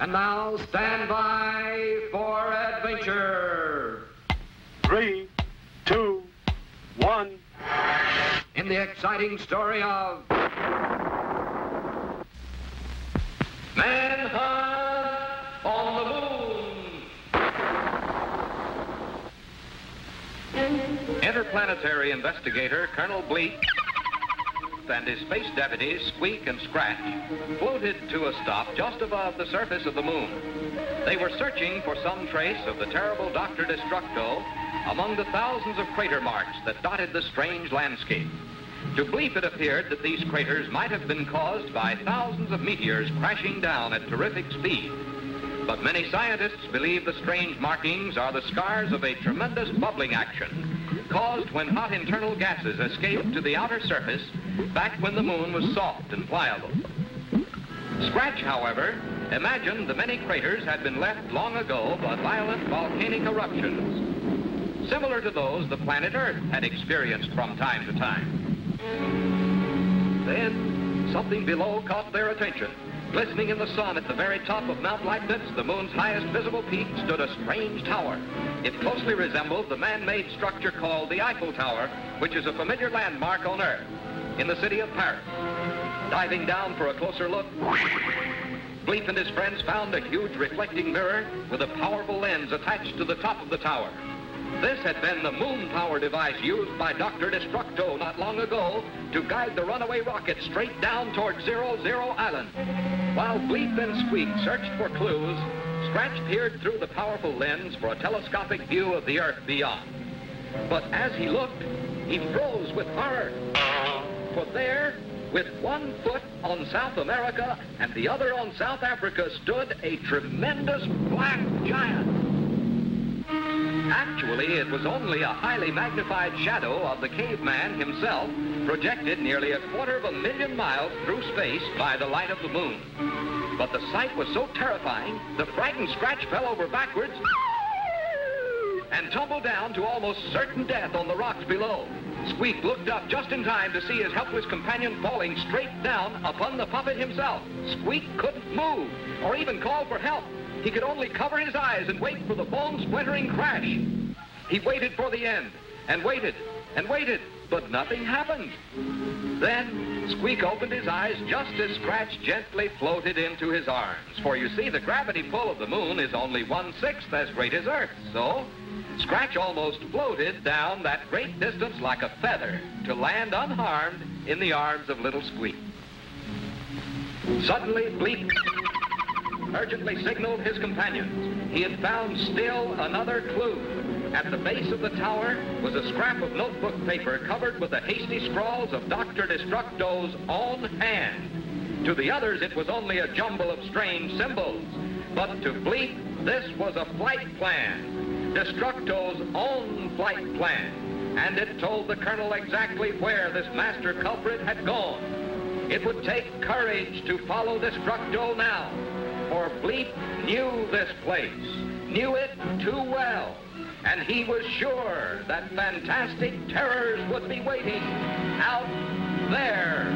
And now stand by for adventure. 3, 2, 1. In the exciting story of Manhunt on the Moon. Interplanetary investigator Colonel Bleep and his space deputies, Squeek and Scratch, floated to a stop just above the surface of the moon. They were searching for some trace of the terrible Dr. Destructo among the thousands of crater marks that dotted the strange landscape. To Bleep, it appeared that these craters might have been caused by thousands of meteors crashing down at terrific speed. But many scientists believe the strange markings are the scars of a tremendous bubbling action caused when hot internal gases escaped to the outer surface back when the moon was soft and pliable. Scratch, however, imagined the many craters had been left long ago by violent volcanic eruptions, similar to those the planet Earth had experienced from time to time. Then something below caught their attention. Glistening in the sun at the very top of Mount Leibniz, the moon's highest visible peak, stood a strange tower. It closely resembled the man-made structure called the Eiffel Tower, which is a familiar landmark on Earth, in the city of Paris. Diving down for a closer look, Bleep and his friends found a huge reflecting mirror with a powerful lens attached to the top of the tower. This had been the moon power device used by Dr. Destructo not long ago to guide the runaway rocket straight down toward 00 Island. While Bleep and Squeek searched for clues, Scratch peered through the powerful lens for a telescopic view of the Earth beyond. But as he looked, he froze with horror. For there, with one foot on South America and the other on South Africa, stood a tremendous black giant. Actually, it was only a highly magnified shadow of the caveman himself, projected nearly 250,000 miles through space by the light of the moon. But the sight was so terrifying, the frightened Scratch fell over backwards and tumbled down to almost certain death on the rocks below. Squeek looked up just in time to see his helpless companion falling straight down upon the puppet himself. Squeek couldn't move or even call for help. He could only cover his eyes and wait for the bone-splintering crash. He waited for the end, and waited, but nothing happened. Then Squeek opened his eyes just as Scratch gently floated into his arms. For you see, the gravity pull of the moon is only 1/6 as great as Earth, so Scratch almost floated down that great distance like a feather to land unharmed in the arms of little Squeek. Suddenly, Bleep urgently signaled his companions. He had found still another clue. At the base of the tower was a scrap of notebook paper covered with the hasty scrawls of Dr. Destructo's own hand. To the others, it was only a jumble of strange symbols. But to Bleep, this was a flight plan, Destructo's own flight plan. And it told the colonel exactly where this master culprit had gone. It would take courage to follow Destructo now. For Bleep knew this place, knew it too well, and he was sure that fantastic terrors would be waiting out there.